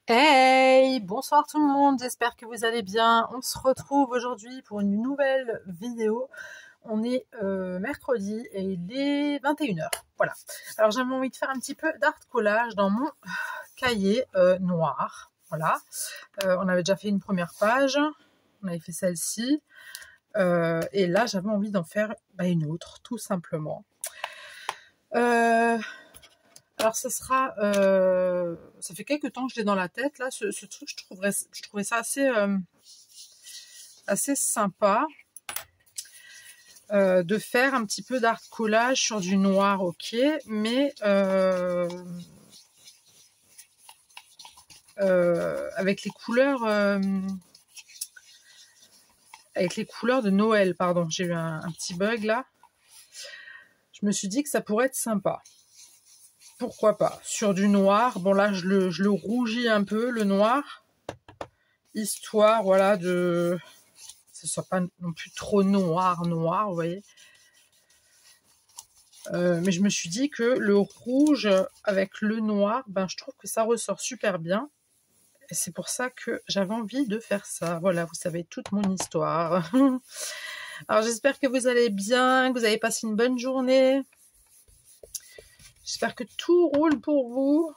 Hey, bonsoir tout le monde, j'espère que vous allez bien. On se retrouve aujourd'hui pour une nouvelle vidéo. On est mercredi et il est 21 h. Voilà. Alors j'avais envie de faire un petit peu d'art collage dans mon cahier noir. Voilà. On avait déjà fait une première page. On avait fait celle-ci. Et là, j'avais envie d'en faire une autre, tout simplement. Alors ça sera, ça fait quelques temps que je l'ai dans la tête là, ce truc, je trouvais ça assez sympa de faire un petit peu d'art collage sur du noir, ok, mais avec les couleurs de Noël, pardon, j'ai eu un petit bug là. Je me suis dit que ça pourrait être sympa. Pourquoi pas sur du noir. Bon là je le rougis un peu le noir, histoire voilà de ce soit pas non plus trop noir, vous voyez. Mais je me suis dit que le rouge avec le noir, je trouve que ça ressort super bien. Et c'est pour ça que j'avais envie de faire ça. Voilà, vous savez toute mon histoire. Alors j'espère que vous allez bien, que vous avez passé une bonne journée. J'espère que tout roule pour vous.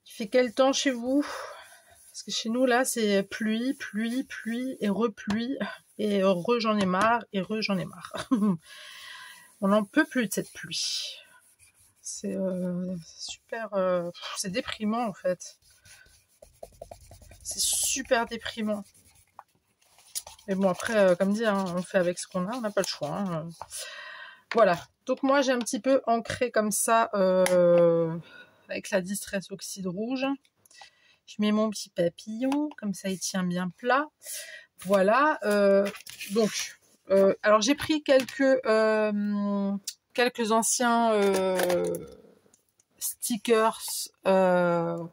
Il fait quel temps chez vous? Parce que chez nous, là, c'est pluie, pluie, pluie et repluie. Et j'en ai marre, et j'en ai marre. On n'en peut plus de cette pluie. C'est super... c'est déprimant, en fait. C'est super déprimant. Mais bon, après, comme dit, hein, on fait avec ce qu'on a, on n'a pas le choix. Hein. Voilà. Donc moi, j'ai un petit peu ancré comme ça, avec la Distress Oxyde Rouge. Je mets mon petit papillon, comme ça il tient bien plat. Voilà. Donc, alors j'ai pris quelques anciens stickers, non,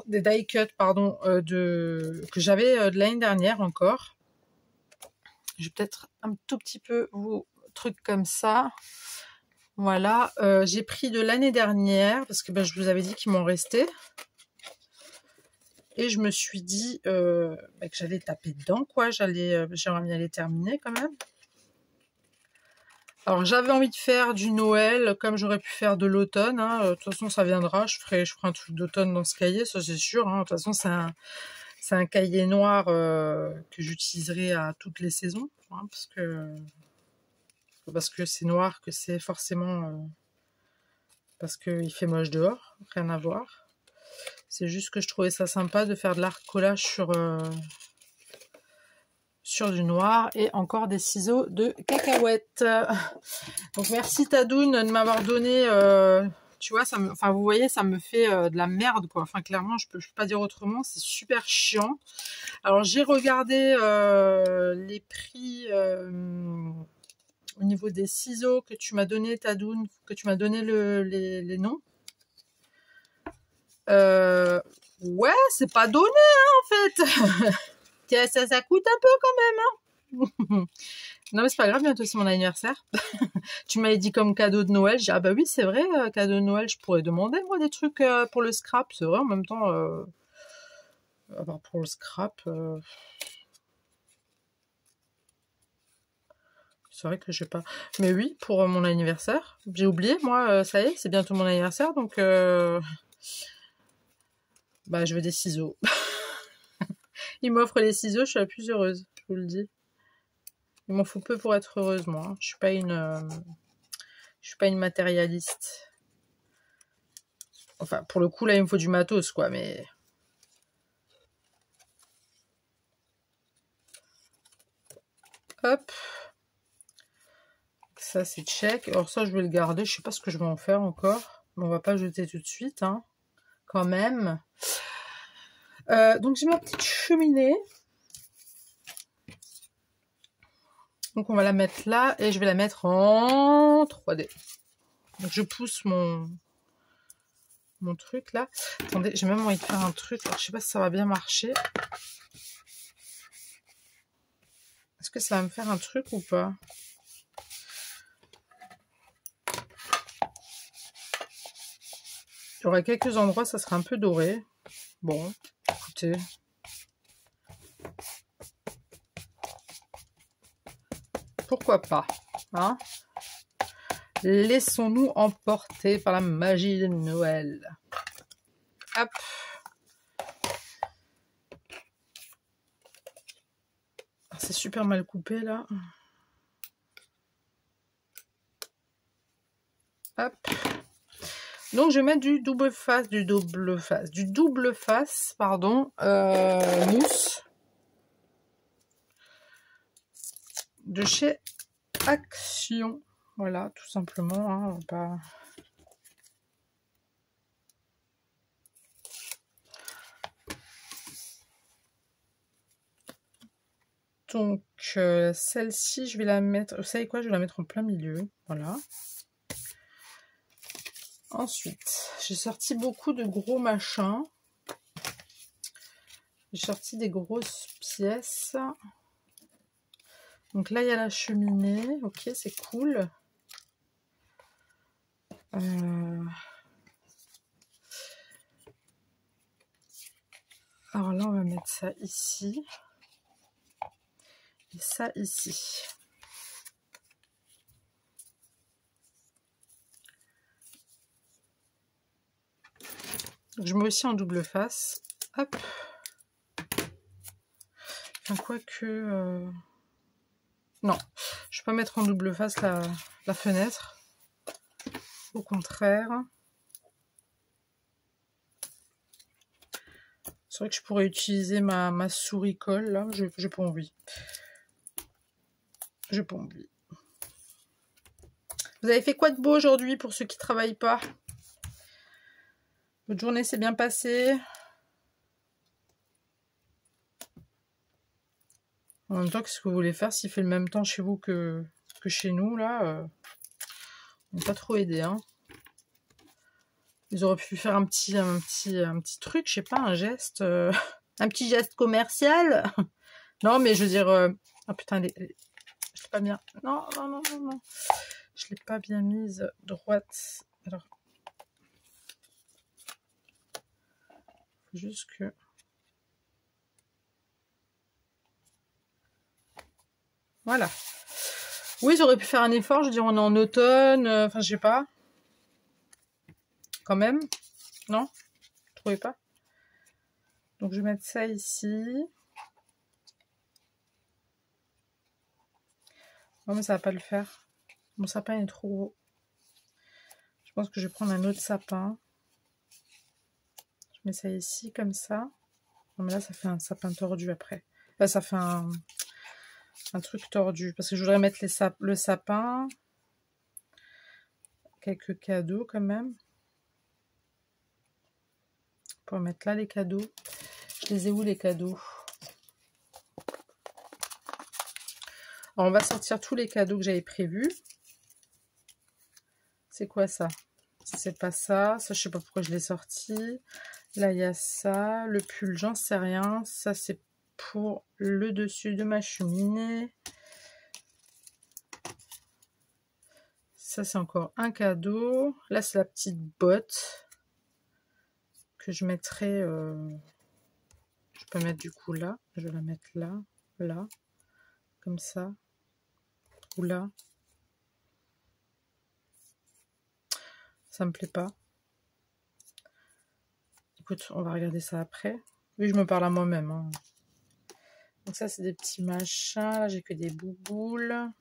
des die cut, pardon, que j'avais de l'année dernière encore. Je vais peut-être un tout petit peu vous trucs comme ça. Voilà, j'ai pris de l'année dernière parce que je vous avais dit qu'il m'en restait. Et je me suis dit que j'allais taper dedans, quoi. J'aimerais bien les terminer quand même. Alors j'avais envie de faire du Noël comme j'aurais pu faire de l'automne. Hein. De toute façon, ça viendra. Je ferai un truc d'automne dans ce cahier, ça c'est sûr. Hein. De toute façon, c'est un cahier noir que j'utiliserai à toutes les saisons, hein, parce que c'est noir, que c'est forcément parce qu'il fait moche dehors, rien à voir. C'est juste que je trouvais ça sympa de faire de l'art collage sur du noir et encore des ciseaux de cacahuètes. Donc merci Tadoun de m'avoir donné, tu vois, vous voyez, ça me fait de la merde, quoi. Enfin, clairement, je peux pas dire autrement, c'est super chiant. Alors j'ai regardé les prix au niveau des ciseaux que tu m'as donné, Tadoun, que tu m'as donné les noms. Ouais, c'est pas donné, hein, en fait. Ça coûte un peu quand même, hein. Non mais c'est pas grave, bientôt c'est mon anniversaire. Tu m'avais dit comme cadeau de Noël, j'ai dit, ah bah oui c'est vrai, cadeau de Noël, je pourrais demander moi des trucs pour le scrap, c'est vrai, en même temps, pour le scrap, c'est vrai que je sais pas. Mais oui, pour mon anniversaire, j'ai oublié, moi, ça y est, c'est bientôt mon anniversaire, donc je veux des ciseaux. Il m'offre les ciseaux, je suis la plus heureuse, je vous le dis. Il m'en faut peu pour être heureuse, moi. Hein. Je suis pas une matérialiste. Enfin, pour le coup, là, il me faut du matos, quoi, mais... Hop. Ça, c'est check. Alors ça, je vais le garder. Je sais pas ce que je vais en faire encore. Mais on va pas jeter tout de suite, hein. Quand même. Donc, j'ai ma petite cheminée. Donc, on va la mettre là. Et je vais la mettre en 3D. Donc, je pousse mon truc, là. Attendez, j'ai même envie de faire un truc. Alors, je sais pas si ça va bien marcher. Est-ce que ça va me faire un truc ou pas? Il y aura quelques endroits, ça sera un peu doré. Bon, écoutez. Pourquoi pas, hein? Laissons-nous emporter par la magie de Noël. Hop. C'est super mal coupé là. Hop. Donc je vais mettre du double face, pardon, mousse de chez Action. Voilà, tout simplement. Hein, on va pas... Donc celle-ci, je vais la mettre. Vous savez quoi? Je vais la mettre en plein milieu. Voilà. Ensuite, j'ai sorti beaucoup de gros machins. J'ai sorti des grosses pièces. Donc là, il y a la cheminée. Ok, c'est cool. Alors là, on va mettre ça ici. Et ça ici. Donc, je mets aussi en double face. Hop. Enfin, quoique... Non, je ne vais pas mettre en double face la fenêtre. Au contraire. C'est vrai que je pourrais utiliser ma souris colle, là. J'ai pas envie. J'ai pas envie. Vous avez fait quoi de beau aujourd'hui pour ceux qui ne travaillent pas? Votre journée s'est bien passée? En même temps, qu'est-ce que vous voulez faire s'il fait le même temps chez vous que chez nous, là on n'est pas trop aidé, hein. Ils auraient pu faire un petit truc, je sais pas, un geste, un petit geste commercial. Non, mais je veux dire... Ah putain, je l'ai pas bien... Non. Je l'ai pas bien mise droite. Alors... Faut juste que... Voilà. Oui, ils auraient pu faire un effort, je veux dire, on est en automne, enfin, je sais pas. Quand même. Non? Vous trouvez pas? Donc, je vais mettre ça ici. Non, mais ça va pas le faire. Mon sapin est trop gros. Je pense que je vais prendre un autre sapin. Je mets ça ici, comme ça. Non, mais là, ça fait un sapin tordu après. Là, ça fait un truc tordu. Parce que je voudrais mettre le sapin. Quelques cadeaux, quand même. Pour mettre là, les cadeaux. Je les ai où, les cadeaux? Alors, on va sortir tous les cadeaux que j'avais prévus. C'est quoi ça? C'est pas ça. Ça, je sais pas pourquoi je l'ai sorti. Là, il y a ça. Le pull, j'en sais rien. Ça, c'est pour le dessus de ma cheminée. Ça, c'est encore un cadeau. Là, c'est la petite botte que je mettrai... Je peux mettre du coup là. Je vais la mettre là. Là. Comme ça. Ou là. Ça me plaît pas. Écoute, on va regarder ça après. Oui, je me parle à moi-même. Hein. Donc ça, c'est des petits machins. Là, j'ai que des bouboules.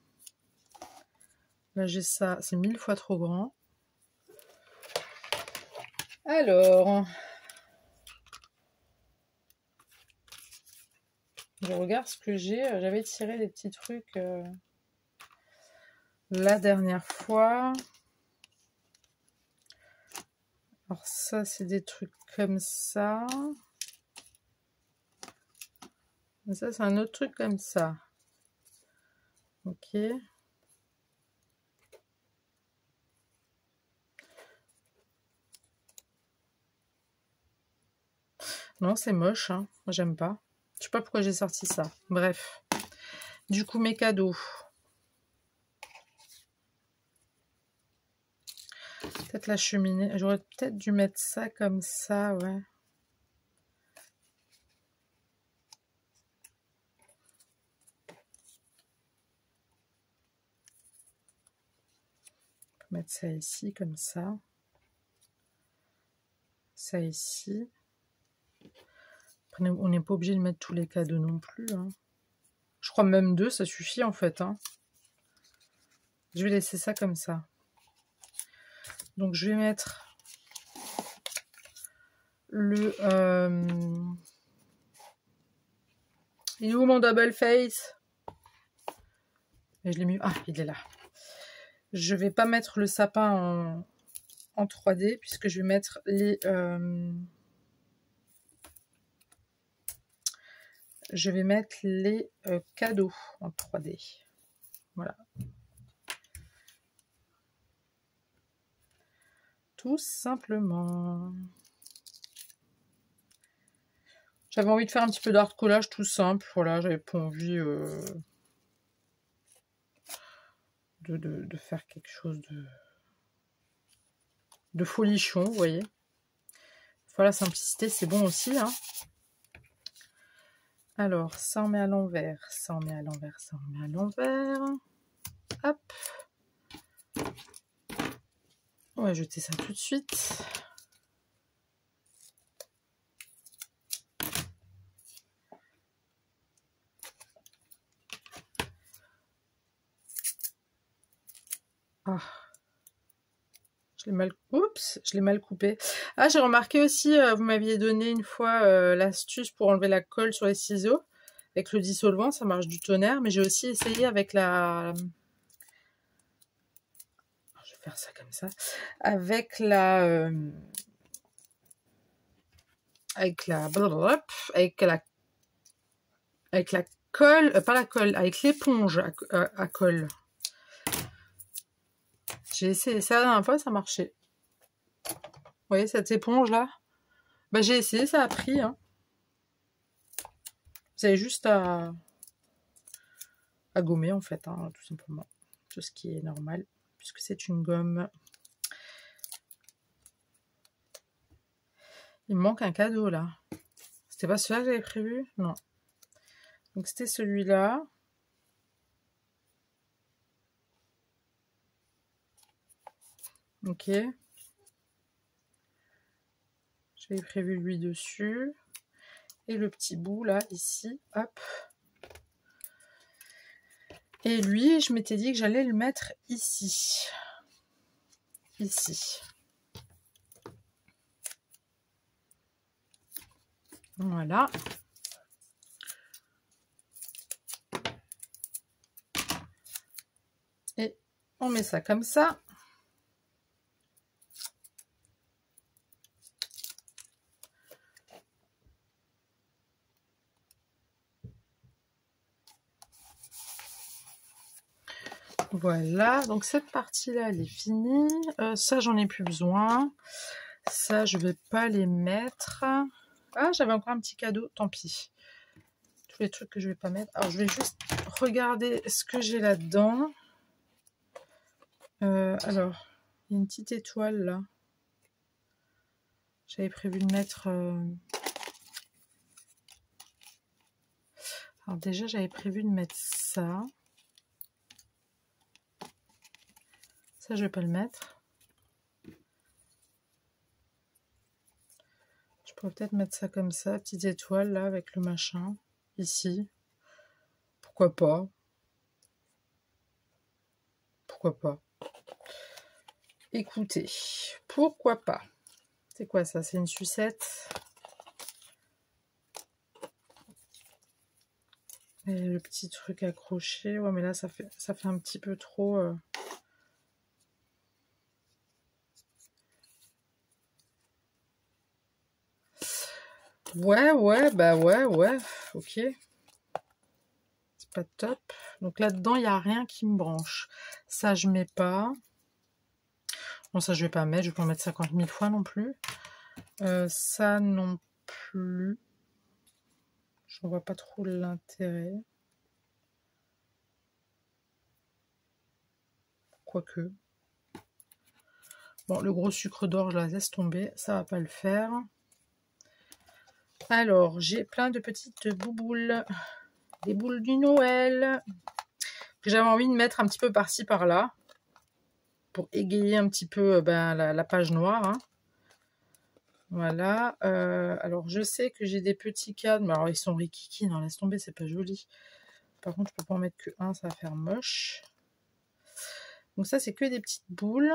Là, j'ai ça. C'est 1000 fois trop grand. Alors... Je regarde ce que j'ai. J'avais tiré des petits trucs la dernière fois. Alors ça, c'est des trucs comme ça. Et ça, c'est un autre truc comme ça. Ok. Non, c'est moche. Hein. Moi, j'aime pas. Je sais pas pourquoi j'ai sorti ça. Bref. Du coup, mes cadeaux. peut-être la cheminée. J'aurais peut-être dû mettre ça comme ça, ouais. On peut mettre ça ici, comme ça. Ça ici. Après, on n'est pas obligé de mettre tous les cadeaux non plus, hein. Je crois même 2, ça suffit en fait, hein. Je vais laisser ça comme ça. Donc je vais mettre le... Il est où mon double face? Et je l'ai mis... Ah, il est là. Je vais pas mettre le sapin en 3D puisque je vais mettre les... Je vais mettre les cadeaux en 3D. Voilà. Tout simplement. J'avais envie de faire un petit peu d'art collage tout simple. Voilà, j'avais pas envie de faire quelque chose de folichon, vous voyez. Voilà, simplicité, c'est bon aussi, hein. Alors, ça on met à l'envers, ça on met à l'envers, ça on met à l'envers. Hop. On va jeter ça tout de suite. Ah. Je l'ai mal... Oups, je l'ai mal coupé. Ah, j'ai remarqué aussi, vous m'aviez donné une fois l'astuce pour enlever la colle sur les ciseaux. Avec le dissolvant, ça marche du tonnerre. Mais j'ai aussi essayé avec la... Je vais faire ça comme ça. Avec la... Avec la colle... pas la colle, avec l'éponge à colle. J'ai essayé ça la dernière fois, ça marchait. Vous voyez cette éponge là? Bah, j'ai essayé, ça a pris, hein. Vous avez juste à gommer en fait, hein, tout simplement. Tout ce qui est normal, puisque c'est une gomme. Il me manque un cadeau là. C'était pas celui-là que j'avais prévu? Non. Donc c'était celui-là. Ok. J'avais prévu lui dessus. Et le petit bout là, ici. Hop. Et lui, je m'étais dit que j'allais le mettre ici. Ici. Voilà. Et on met ça comme ça. Voilà, donc cette partie-là, elle est finie. Ça, j'en ai plus besoin. Ça, je vais pas les mettre. Ah, j'avais encore un petit cadeau, tant pis. Tous les trucs que je vais pas mettre. Alors, je vais juste regarder ce que j'ai là-dedans. Alors, il y a une petite étoile, là. J'avais prévu de mettre... Alors déjà, j'avais prévu de mettre ça. Ça, je vais pas le mettre. Je pourrais peut-être mettre ça comme ça, petite étoile là avec le machin ici. Pourquoi pas? Pourquoi pas? Écoutez, pourquoi pas? C'est quoi ça? C'est une sucette. Et le petit truc accroché. Ouais, mais là, ça fait un petit peu trop... Ouais, bah ouais, ok. C'est pas top. Donc là-dedans, il n'y a rien qui me branche. Ça, je mets pas. Bon, ça, je vais pas mettre. Je vais pas en mettre 50 000 fois non plus. Ça non plus. Je vois pas trop l'intérêt. Quoique. Bon, le gros sucre d'orge, je la laisse tomber. Ça va pas le faire. Alors, j'ai plein de petites bouboules. Des boules du Noël. Que j'avais envie de mettre un petit peu par-ci, par-là. Pour égayer un petit peu la page noire. Hein. Voilà. Alors, je sais que j'ai des petits cadres. Mais alors, ils sont rikiki. Non, laisse tomber, c'est pas joli. Par contre, je peux pas en mettre que un. Ça va faire moche. Donc ça, c'est que des petites boules.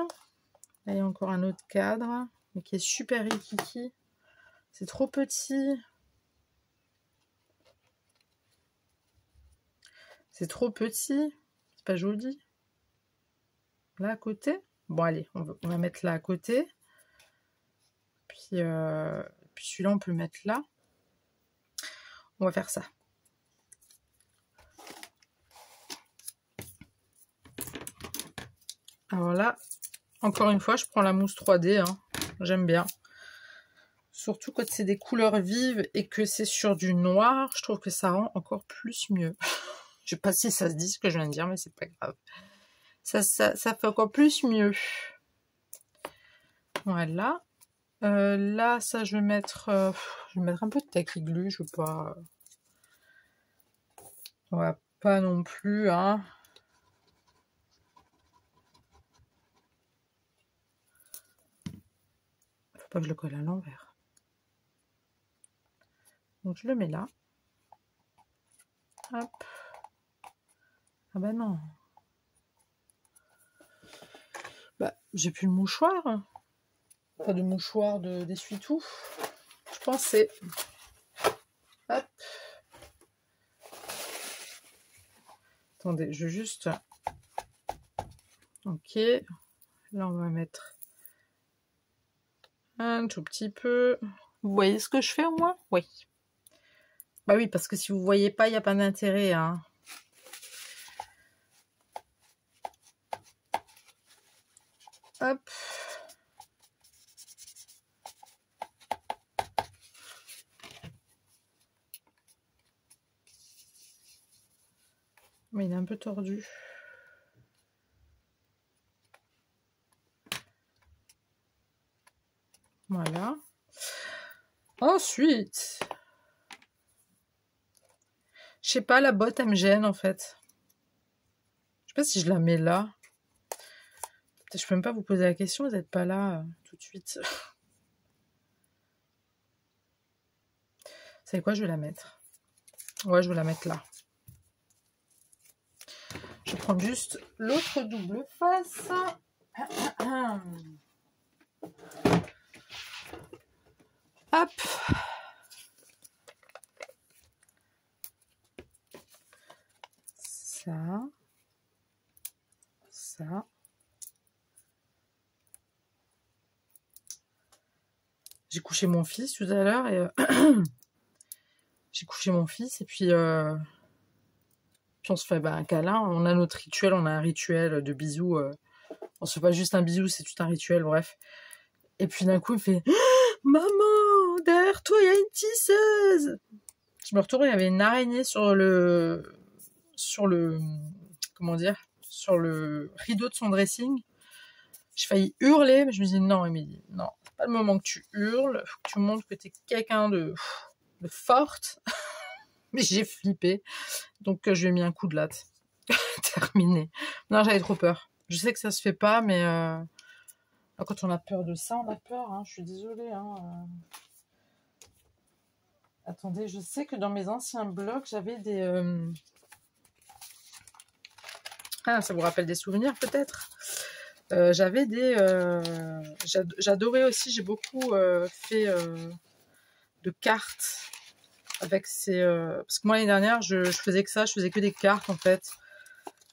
Là, il y a encore un autre cadre. Mais qui est super rikiki. C'est trop petit. C'est trop petit. C'est pas joli. Là, à côté. Bon, allez, on va mettre là à côté. Puis celui-là, on peut le mettre là. On va faire ça. Alors là, encore une fois, je prends la mousse 3D. Hein. J'aime bien. Surtout quand c'est des couleurs vives et que c'est sur du noir, je trouve que ça rend encore plus mieux. Je sais pas si ça se dit ce que je viens de dire, mais c'est pas grave. Ça fait encore plus mieux. Voilà. Là, ça, je vais mettre un peu de tacliglu. Je veux pas... On va pas non plus, hein. Faut pas que je le colle à l'envers. Donc, je le mets là. Hop. Ah bah non. Bah, j'ai plus le mouchoir. Pas de mouchoir d'essuie-tout. Je pensais. Hop. Attendez, je veux juste... Ok. Là, on va mettre un tout petit peu. Vous voyez ce que je fais au moins? Oui. Bah oui, parce que si vous voyez pas, il n'y a pas d'intérêt. Hein. Hop. Mais il est un peu tordu. Voilà. Ensuite, je sais pas, la botte, elle me gêne en fait. Je sais pas si je la mets là. Je peux même pas vous poser la question, vous n'êtes pas là tout de suite. Vous savez quoi, je vais la mettre. Ouais, je vais la mettre là. Je vais prendre juste l'autre double face. Hop. Ça. Ça. J'ai couché mon fils tout à l'heure et j'ai couché mon fils et puis on se fait un câlin. On a notre rituel, on a un rituel de bisous. On se fait pas juste un bisou, c'est tout un rituel, bref. Et puis d'un coup, il fait maman, derrière toi, il y a une tisseuse. Je me retourne, il y avait une araignée sur le comment dire, sur le rideau de son dressing. J'ai failli hurler, mais je me dis non, Émilie, non, c'est pas le moment que tu hurles, faut que tu montres que t'es quelqu'un de forte. Mais j'ai flippé, donc je lui ai mis un coup de latte. Terminé. Non, j'avais trop peur. Je sais que ça se fait pas, mais quand on a peur de ça, on a peur. Hein. Je suis désolée. Hein. Attendez, je sais que dans mes anciens blogs, j'avais des... Ah, ça vous rappelle des souvenirs peut-être. J'avais des... J'adorais aussi, j'ai beaucoup fait de cartes avec ces... Parce que moi, l'année dernière, je faisais que ça, je faisais que des cartes en fait.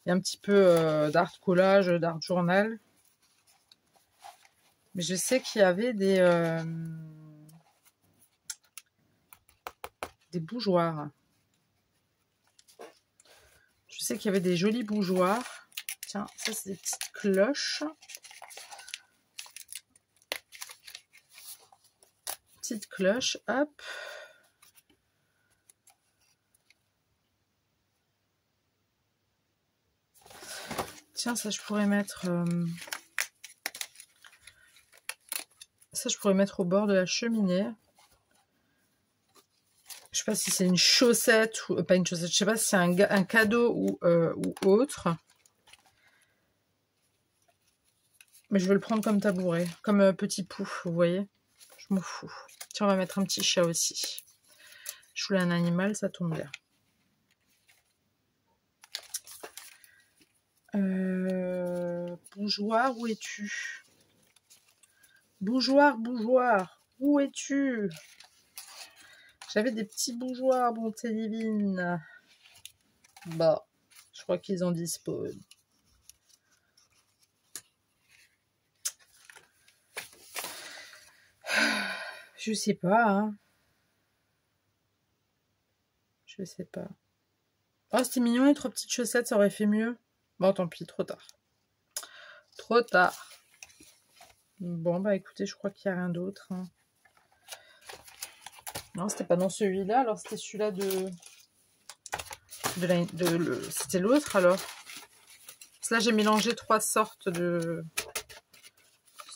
Et un petit peu d'art collage, d'art journal. Mais je sais qu'il y avait des bougeoirs. Je sais qu'il y avait des jolis bougeoirs. Tiens, ça c'est des petites cloches. Petite cloche, hop. Tiens, ça je pourrais mettre... Ça, je pourrais mettre au bord de la cheminée. Je sais pas si c'est une chaussette ou pas une chaussette. Je sais pas si c'est un cadeau ou autre. Mais je vais le prendre comme tabouret, comme petit pouf, vous voyez. Je m'en fous. Tiens, on va mettre un petit chat aussi. Je voulais un animal, ça tombe bien. Bougeoir, où es-tu? Bougeoir, bougeoir, où es-tu? J'avais des petits bougeoirs, bonté divine. Bah, je crois qu'ils en disposent. Je sais pas, hein. Je sais pas. Oh, c'était mignon, les 3 petites chaussettes, ça aurait fait mieux. Bon, tant pis, trop tard. Trop tard. Bon, bah écoutez, je crois qu'il n'y a rien d'autre. Hein. Non, c'était pas dans celui-là, alors c'était celui-là c'était l'autre, alors. Parce que là, j'ai mélangé 3 sortes de...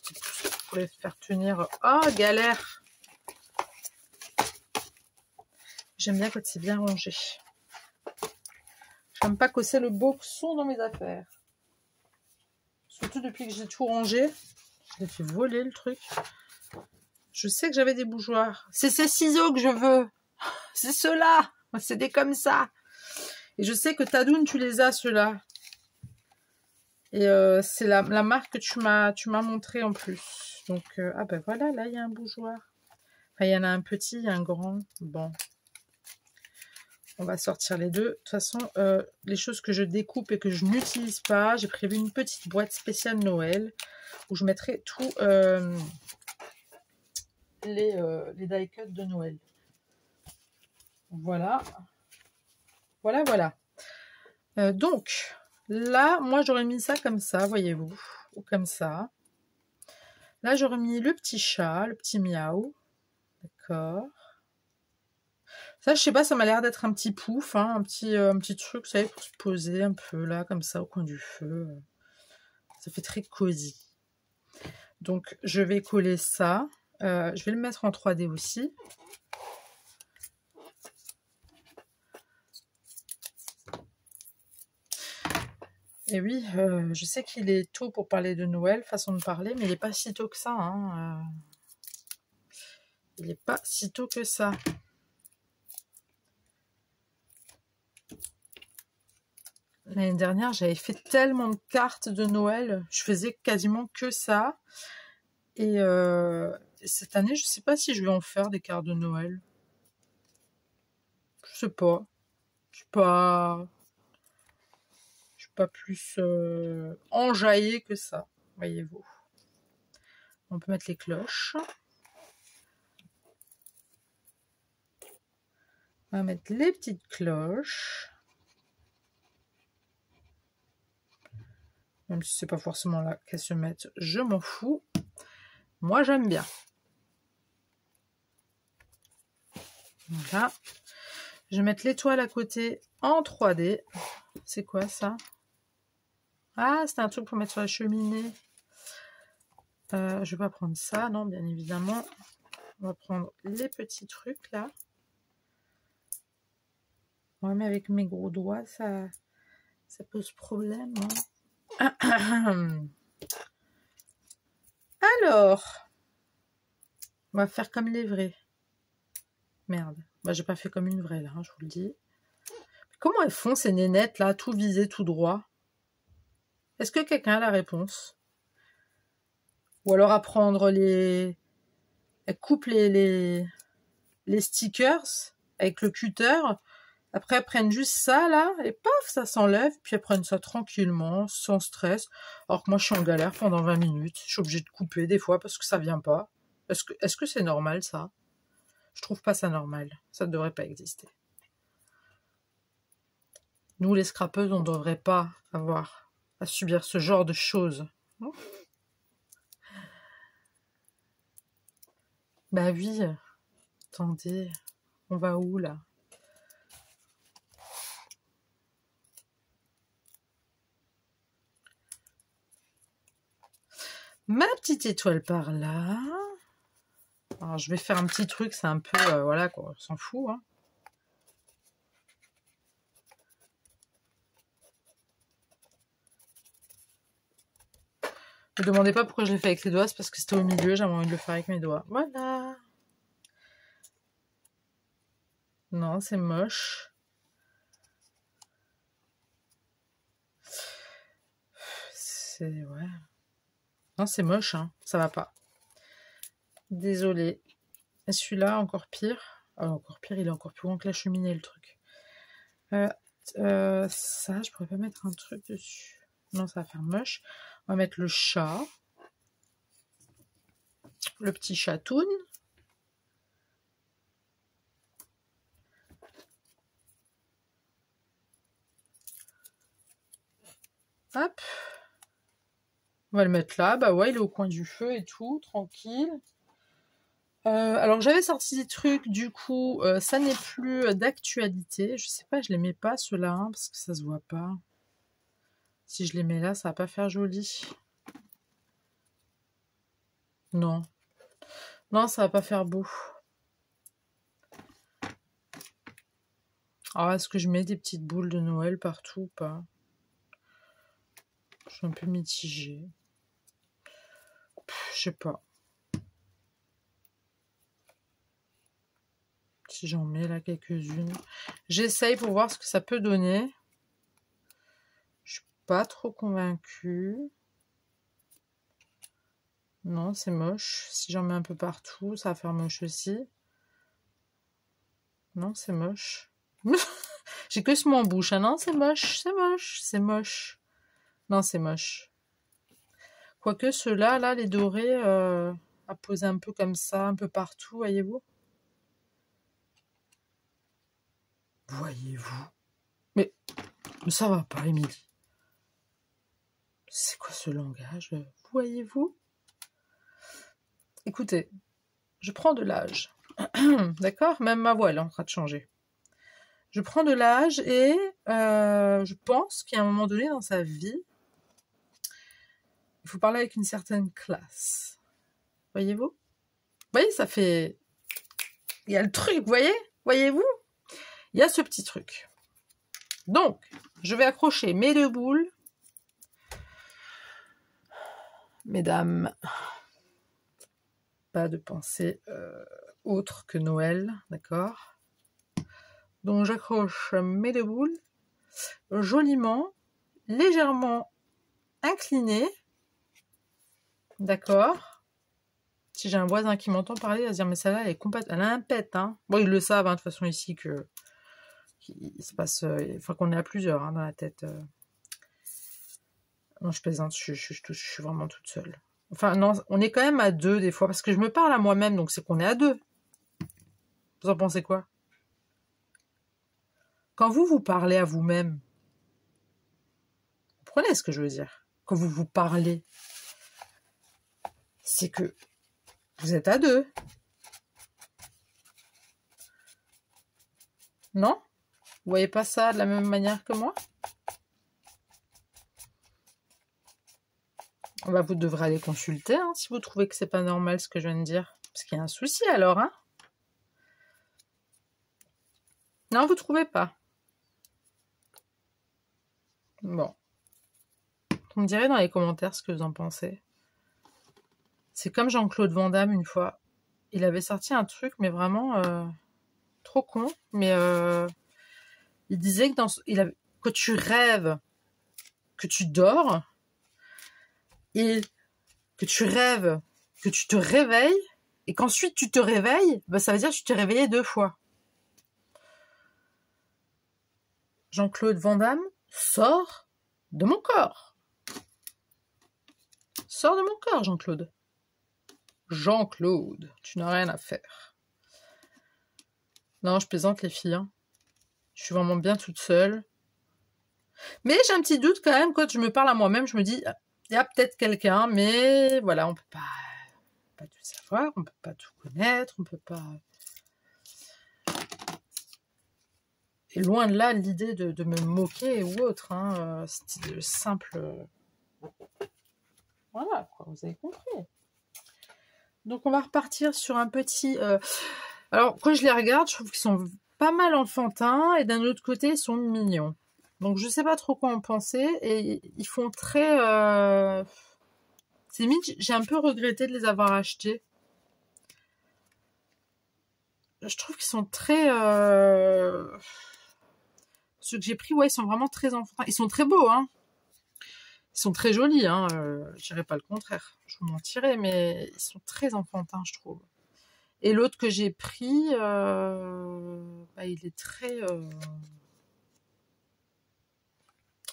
C'était plus pour les faire tenir... Oh, galère! J'aime bien quand c'est bien rangé. J'aime pas casser le boxon dans mes affaires. Surtout depuis que j'ai tout rangé. Je l'ai fait voler le truc. Je sais que j'avais des bougeoirs. C'est ces ciseaux que je veux. C'est ceux-là. C'est des comme ça. Et je sais que Tadoun, tu les as, ceux-là. Et c'est la marque que tu m'as montré en plus. Donc, ah ben voilà, là, il y a un bougeoir. Enfin, il y en a un petit, il y a un grand. Bon. On va sortir les deux. De toute façon, les choses que je découpe et que je n'utilise pas, j'ai prévu une petite boîte spéciale Noël où je mettrai tous les die cuts de Noël. Voilà. Voilà, voilà. Donc, là, moi, j'aurais mis ça comme ça, voyez-vous. Ou comme ça. Là, j'aurais mis le petit chat, le petit miaou. D'accord. Ça, je sais pas, ça m'a l'air d'être un petit pouf, hein, un petit truc, vous savez, pour se poser un peu là, comme ça, au coin du feu. Ça fait très cosy. Donc, je vais coller ça. Je vais le mettre en 3D aussi. Et oui, je sais qu'il est tôt pour parler de Noël, façon de parler, mais il n'est pas si tôt que ça. Hein. Il n'est pas si tôt que ça. L'année dernière, j'avais fait tellement de cartes de Noël. Je faisais quasiment que ça. Et cette année, je ne sais pas si je vais en faire des cartes de Noël. Je sais pas. Je suis pas plus enjaillée que ça, voyez-vous. On peut mettre les cloches. On va mettre les petites cloches. Même si c'est pas forcément là qu'elles se mettent, je m'en fous. Moi, j'aime bien. Voilà. Je vais mettre l'étoile à côté en 3D. C'est quoi ça? Ah, c'est un truc pour mettre sur la cheminée. Je vais pas prendre ça, non, bien évidemment. On va prendre les petits trucs là. Ouais, mais avec mes gros doigts, ça pose problème. Hein. Alors, on va faire comme les vrais. Merde. Bah, j'ai pas fait comme une vraie là, hein, je vous le dis. Comment elles font ces nénettes là, tout visé, tout droit? Est-ce que quelqu'un a la réponse? Ou alors à prendre elles coupent les stickers avec le cutter. Après, elles prennent juste ça, là, et paf, ça s'enlève. Puis elles prennent ça tranquillement, sans stress. Alors que moi, je suis en galère pendant 20 minutes. Je suis obligée de couper des fois parce que ça vient pas. Est-ce que c'est normal, ça? Je trouve pas ça normal. Ça ne devrait pas exister. Nous, les scrapeuses, on ne devrait pas avoir à subir ce genre de choses. Bah oui. Attendez. On va où, là? Ma petite étoile par là. Alors, je vais faire un petit truc, c'est un peu... voilà, quoi, on s'en fout. Hein. Ne me demandez pas pourquoi je l'ai fait avec les doigts, c'est parce que c'était au milieu, j'avais envie de le faire avec mes doigts. Voilà. Non, c'est moche. C'est... ouais. Non, c'est moche, hein. Ça va pas. Désolée. Et celui-là, encore pire. Encore pire, il est encore plus grand que la cheminée, le truc. Ça, je pourrais pas mettre un truc dessus. Non, ça va faire moche. On va mettre le chat. Le petit chatoun. Hop. On va le mettre là. Bah ouais, il est au coin du feu et tout, tranquille. Alors j'avais sorti des trucs, du coup, ça n'est plus d'actualité. Je sais pas, je les mets pas ceux-là, hein, parce que ça se voit pas. Si je les mets là, ça va pas faire joli. Non. Non, ça va pas faire beau. Alors, est-ce que je mets des petites boules de Noël partout ou pas? Je suis un peu mitigée. Je sais pas. Si j'en mets là quelques-unes. J'essaye pour voir ce que ça peut donner. Je suis pas trop convaincue. Non, c'est moche. Si j'en mets un peu partout, ça va faire moche aussi. Non, c'est moche. J'ai que ce mot en bouche. Ah non, c'est moche, c'est moche, c'est moche. Non, c'est moche. Quoique ceux-là, là, les dorés, à poser un peu comme ça, un peu partout, voyez-vous? Voyez-vous? Mais ça va pas, Émilie. C'est quoi ce langage? Voyez-vous? Écoutez, je prends de l'âge. D'accord? Même ma voix, elle est en train de changer. Je prends de l'âge et je pense qu'à un moment donné dans sa vie, il faut parler avec une certaine classe. Voyez-vous? Vous voyez, ça fait... Il y a le truc, vous voyez? Voyez-vous? Il y a ce petit truc. Donc, je vais accrocher mes deux boules. Mesdames, pas de pensée autre que Noël, d'accord? Donc, j'accroche mes deux boules joliment, légèrement inclinées. D'accord? Si j'ai un voisin qui m'entend parler, il va se dire, mais celle-là, elle est complète, elle a un pet, hein. Bon, ils le savent, hein, de toute façon, ici, que il se passe, enfin, qu'on est à plusieurs, hein, dans la tête. Non, je plaisante, je suis vraiment toute seule. Enfin, non, on est quand même à deux, des fois, parce que je me parle à moi-même, donc c'est qu'on est à deux. Vous en pensez quoi? Quand vous parlez à vous-même, vous comprenez ce que je veux dire? Quand vous vous parlez, c'est que vous êtes à deux. Non? Vous voyez pas ça de la même manière que moi? Bah, vous devrez aller consulter, hein, si vous trouvez que c'est pas normal ce que je viens de dire. Parce qu'il y a un souci alors, hein? Non, vous trouvez pas? Bon. Vous me direz dans les commentaires ce que vous en pensez. C'est comme Jean-Claude Van Damme une fois. Il avait sorti un truc, mais vraiment trop con. Mais il disait que quand tu rêves, que tu dors, et que tu rêves, que tu te réveilles, et qu'ensuite tu te réveilles, bah, ça veut dire que tu t'es réveillé 2 fois. Jean-Claude Van Damme, sors de mon corps. Sors de mon corps, Jean-Claude. Jean-Claude, tu n'as rien à faire. Non, je plaisante les filles. Hein. Je suis vraiment bien toute seule. Mais j'ai un petit doute quand même, quand je me parle à moi-même, je me dis, il y a peut-être quelqu'un, mais voilà, on peut pas tout savoir, on peut pas tout connaître, on peut pas... Et loin de là, l'idée de me moquer ou autre, hein, c'est simple... Voilà, quoi, vous avez compris. Donc on va repartir sur un petit... Alors quand je les regarde, je trouve qu'ils sont pas mal enfantins et d'un autre côté ils sont mignons. Donc je sais pas trop quoi en penser et ils font très... C'est limite, j'ai un peu regretté de les avoir achetés. Je trouve qu'ils sont très... Ceux que j'ai pris, ouais, ils sont vraiment très enfantins. Ils sont très beaux, hein. Ils sont très jolis, hein. Je dirais pas le contraire. Je vous mentirais, mais ils sont très enfantins, je trouve. Et l'autre que j'ai pris, bah, il est très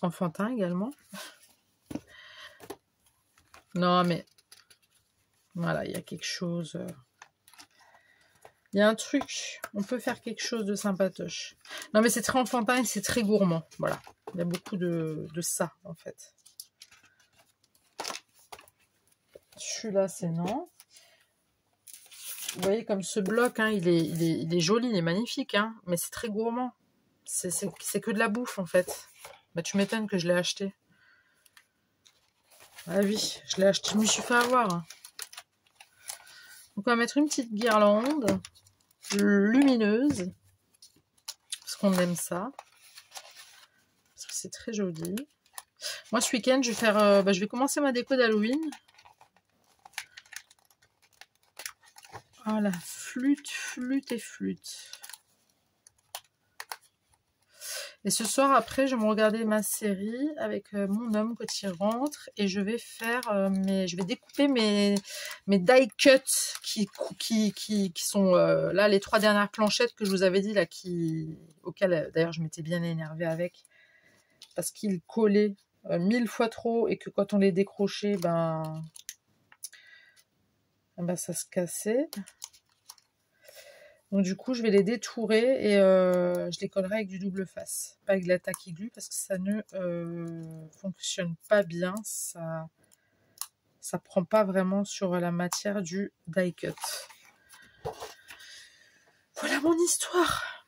enfantin également. Non, mais voilà, il y a quelque chose. Il y a un truc. On peut faire quelque chose de sympatoche. Non, mais c'est très enfantin et c'est très gourmand. Voilà. Il y a beaucoup de ça, en fait. Celui-là, c'est non. Vous voyez, comme ce bloc, hein, il est joli, il est magnifique, hein, mais c'est très gourmand. C'est que de la bouffe, en fait. Bah, tu m'étonnes que je l'ai acheté. Ah oui, je l'ai acheté, je me suis fait avoir. Donc, on va mettre une petite guirlande lumineuse. Parce qu'on aime ça. Parce que c'est très joli. Moi, ce week-end, je vais faire... je vais commencer ma déco d'Halloween. Voilà, flûte, flûte et flûte. Et ce soir, après, je vais me regarder ma série avec mon homme quand il rentre. Et je vais faire je vais découper mes die cuts qui sont là, les 3 dernières planchettes que je vous avais dit, là, auxquelles d'ailleurs je m'étais bien énervée avec. Parce qu'ils collaient 1000 fois trop et que quand on les décrochait, ben ça se cassait. Donc du coup, je vais les détourer et je les collerai avec du double face. Pas avec de la tacky glue parce que ça ne fonctionne pas bien. Ça prend pas vraiment sur la matière du die cut. Voilà mon histoire.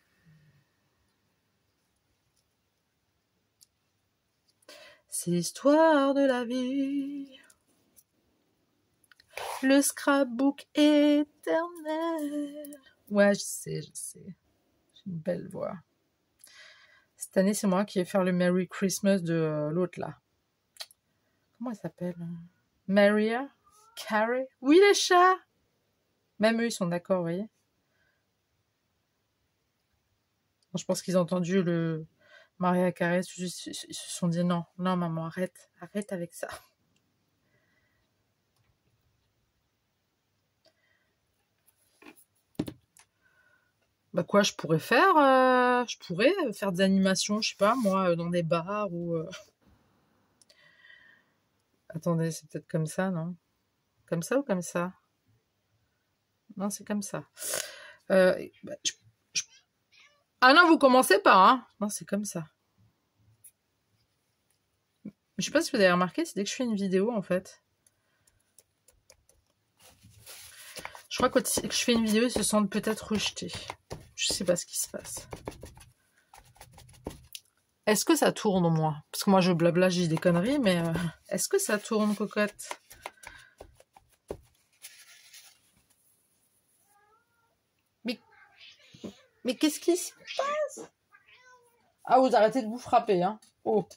C'est l'histoire de la vie. Le scrapbook éternel. Ouais, je sais. J'ai une belle voix. Cette année, c'est moi qui vais faire le Merry Christmas de l'autre, là. Comment elle s'appelle? Maria? Carey? Oui, les chats! Même eux, ils sont d'accord, vous voyez. Bon, je pense qu'ils ont entendu le Maria Carey. Ils se sont dit, non, maman, arrête avec ça. Bah quoi, je pourrais faire des animations, je sais pas, moi, dans des bars ou... Attendez, c'est peut-être comme ça, non? Comme ça ou comme ça? Non, c'est comme ça. Bah, Ah non, vous commencez pas, hein? Non, c'est comme ça. Je sais pas si vous avez remarqué, c'est dès que je fais une vidéo, en fait. Je crois que quand je fais une vidéo, ils se sentent peut-être rejetés. Je sais pas ce qui se passe. Est-ce que ça tourne au moins? Parce que moi, je blabla, j'ai des conneries, mais est-ce que ça tourne, cocotte? Mais qu'est-ce qui se passe? Ah, vous arrêtez de vous frapper, hein? Oh.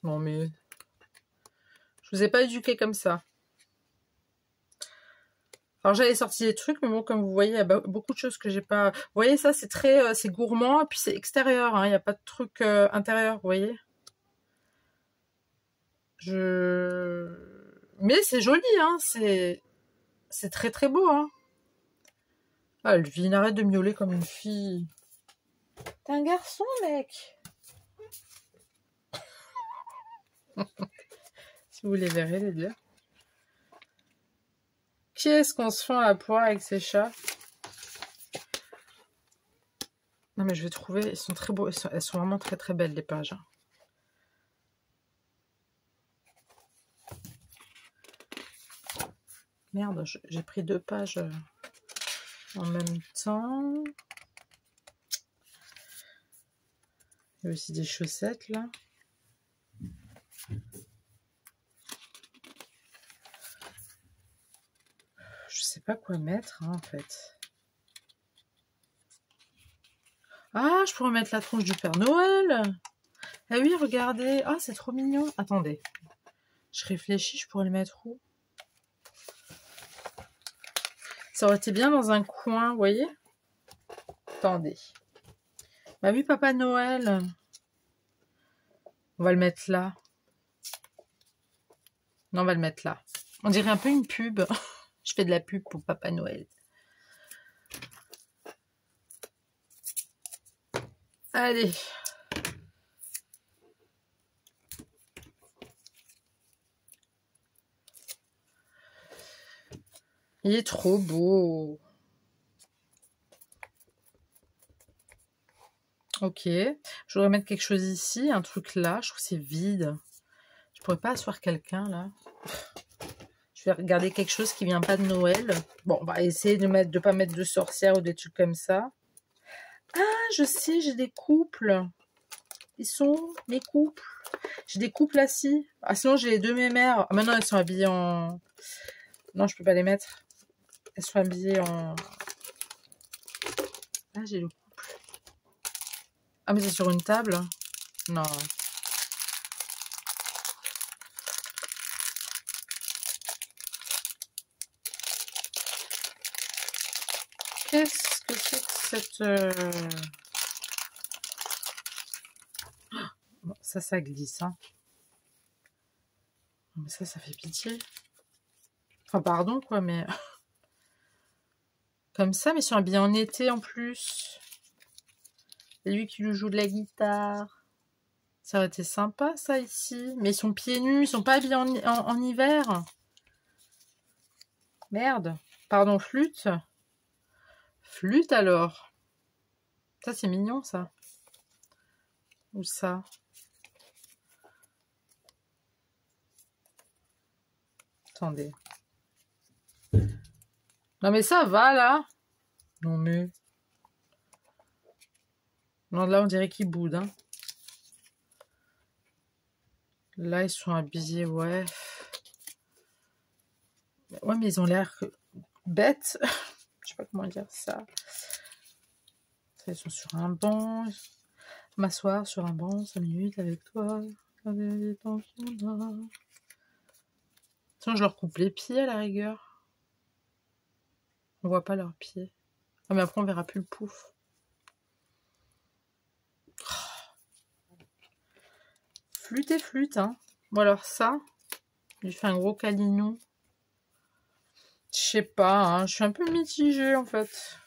Non, mais... Je vous ai pas éduqué comme ça. Alors, j'avais sorti des trucs, mais bon, comme vous voyez, il y a beaucoup de choses que j'ai pas... Vous voyez, ça, c'est très... c'est gourmand, et puis c'est extérieur, hein. Il n'y a pas de truc intérieur, vous voyez? Mais c'est joli, hein. C'est très, très beau, hein. Ah, Elvine, arrête de miauler comme une fille. T'es un garçon, mec. Si vous les verrez, les deux. Qui est-ce qu'on se fend à la poire avec ces chats? Non, mais je vais trouver... Ils sont très beaux. Elles sont vraiment très, très belles, les pages. Hein. Merde, j'ai pris 2 pages en même temps. Il y a aussi des chaussettes, là. Je sais pas quoi mettre, hein, en fait. Ah, je pourrais mettre la tronche du Père Noël. Ah oui, regardez. Ah, c'est trop mignon. Attendez. Je réfléchis, je pourrais le mettre où? Ça aurait été bien dans un coin, vous voyez? Attendez. Bah oui, Papa Noël. On va le mettre là. Non, on va le mettre là. On dirait un peu une pub. Je fais de la pub pour Papa Noël. Allez. Il est trop beau. Ok. Je voudrais mettre quelque chose ici, un truc là. Je trouve que c'est vide. Je pourrais pas asseoir quelqu'un là. Je vais regarder quelque chose qui vient pas de Noël. Bon, on va essayer de pas mettre de sorcières ou des trucs comme ça. Ah, je sais, j'ai des couples. Ils sont mes couples. J'ai des couples assis. Ah, sinon j'ai les deux mémères. Ah, maintenant elles sont habillées en... Non, je peux pas les mettre. Elles sont habillées en... Ah, j'ai le couple. Ah, mais c'est sur une table? Non. Qu'est-ce que c'est que cette... Bon, ça glisse, hein. Mais ça fait pitié. Enfin, pardon, quoi, mais... Comme ça, mais ils sont habillés en été, en plus. Et lui qui lui joue de la guitare. Ça aurait été sympa, ça, ici. Mais ils sont pieds nus, ils sont pas habillés en hiver. Merde. Pardon, flûte. Flûte, alors. Ça, c'est mignon, ça. Ou ça. Attendez. Non, mais ça va, là. Non, mais... Non, là, on dirait qu'ils boudent, hein. Là, ils sont habillés, ouais. Ouais, mais ils ont l'air bêtes. Je sais pas comment dire ça. Ils sont sur un banc. M'asseoir sur un banc 5 minutes avec toi. Sinon, je leur coupe les pieds à la rigueur. On voit pas leurs pieds. Ah, mais après, on verra plus le pouf. Flûte et flûte, hein. Bon, alors ça, je lui fais un gros câlinou. Je sais pas, hein. Je suis un peu mitigée, en fait.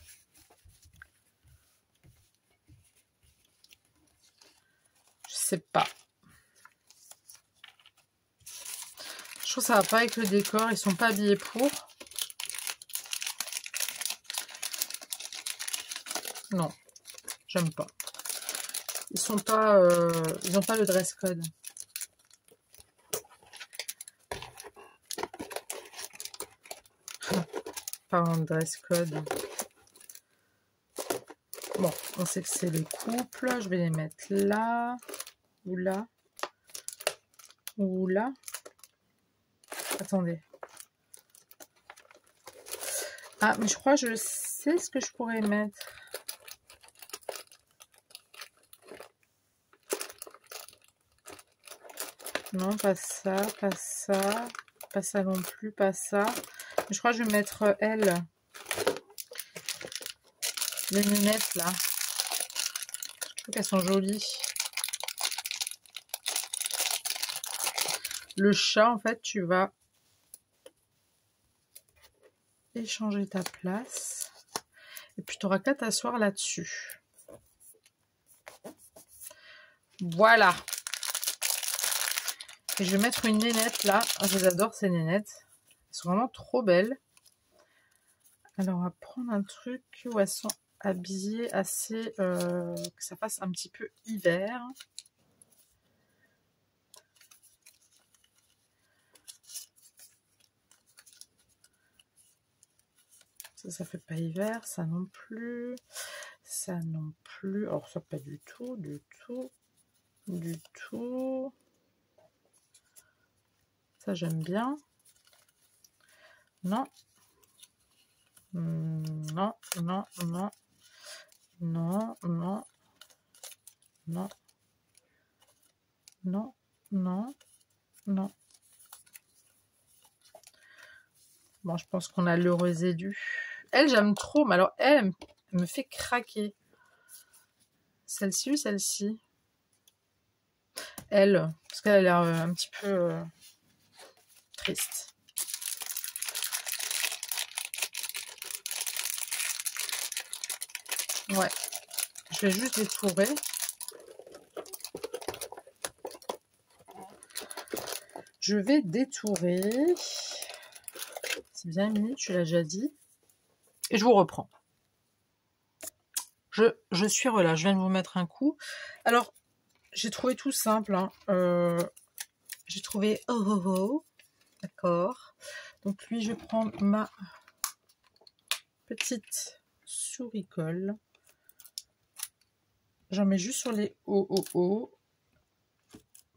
Je sais pas. Je trouve que ça va pas avec le décor. Ils sont pas habillés pour. Non, j'aime pas. Ils sont pas... ils ont pas le dress code. Parlant de dress code. Bon, on sait que c'est les couples. Je vais les mettre là. Ou là. Ou là. Attendez. Ah, mais je crois que je sais ce que je pourrais mettre. Non, pas ça, pas ça. Pas ça non plus, pas ça. Mais je crois que je vais mettre elle. Les lunettes, là. Je trouve qu'elles sont jolies. Le chat, en fait, tu vas échanger ta place. Et puis, tu n'auras qu'à t'asseoir là-dessus. Voilà. Et je vais mettre une nénette, là. Je les adore, ces nénettes. Elles sont vraiment trop belles. Alors, on va prendre un truc où elles sont habillées assez... que ça fasse un petit peu hiver. Ça fait pas hiver, ça non plus. Ça non plus. Alors ça pas du tout, du tout, du tout. Ça j'aime bien. Non. Non, non, non. Non, non. Non. Non, non, non. Bon, je pense qu'on a l'heureuse élue. Elle, j'aime trop, mais alors elle me fait craquer. Celle-ci ou celle-ci? Elle, parce qu'elle a l'air un petit peu triste. Ouais, je vais juste détourer. Je vais détourer. C'est bien une minute, tu l'as déjà dit. Et je vous reprends. Je suis relâche, je viens de vous mettre un coup. Alors, j'ai trouvé tout simple. Hein. J'ai trouvé oh. D'accord. Donc lui, je vais prendre ma petite souris colle. J'en mets juste sur les oh.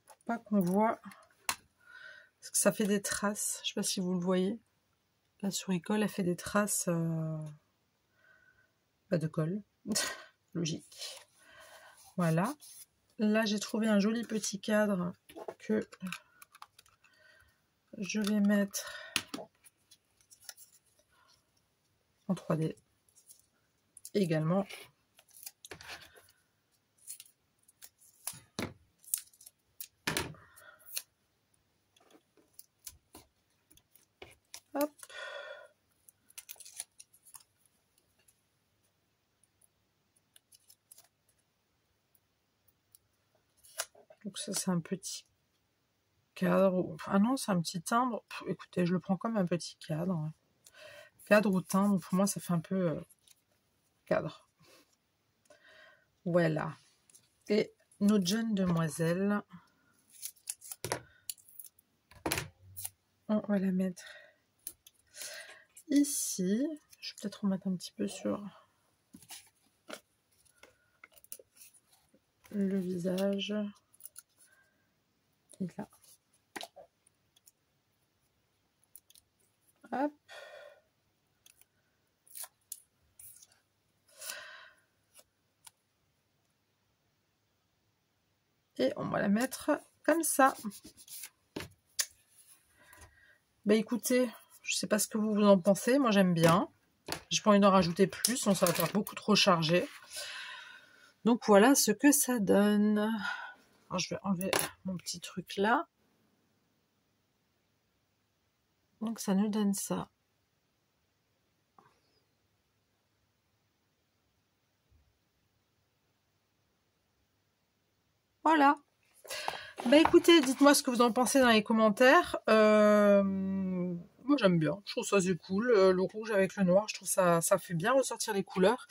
Pour pas qu'on voit. Parce que ça fait des traces. Je sais pas si vous le voyez. La souris colle, elle fait des traces de colle. Logique. Voilà. Là, j'ai trouvé un joli petit cadre que je vais mettre en 3D également. Hop. Donc ça, c'est un petit cadre. Ah non, c'est un petit timbre. Écoutez, je le prends comme un petit cadre. Cadre ou timbre, pour moi, ça fait un peu cadre. Voilà. Et notre jeune demoiselle, on va la mettre ici. Je vais peut-être remettre un petit peu sur le visage. Et là. Hop. Et on va la mettre comme ça. Bah écoutez, je sais pas ce que vous en pensez. Moi j'aime bien. J'ai pas envie d'en rajouter plus, sinon ça va faire beaucoup trop chargé. Donc voilà ce que ça donne. Alors je vais enlever mon petit truc là. Donc ça nous donne ça. Voilà. Bah écoutez, dites-moi ce que vous en pensez dans les commentaires. Moi j'aime bien, je trouve ça c'est cool. Le rouge avec le noir, je trouve ça fait bien ressortir les couleurs.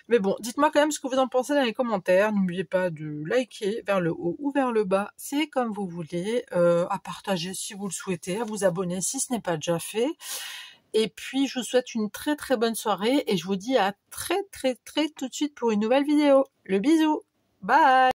Mais bon, dites-moi quand même ce que vous en pensez dans les commentaires. N'oubliez pas de liker vers le haut ou vers le bas, c'est comme vous voulez. À partager si vous le souhaitez, à vous abonner si ce n'est pas déjà fait. Et puis je vous souhaite une très très bonne soirée et je vous dis à très tout de suite pour une nouvelle vidéo. Le bisou, bye.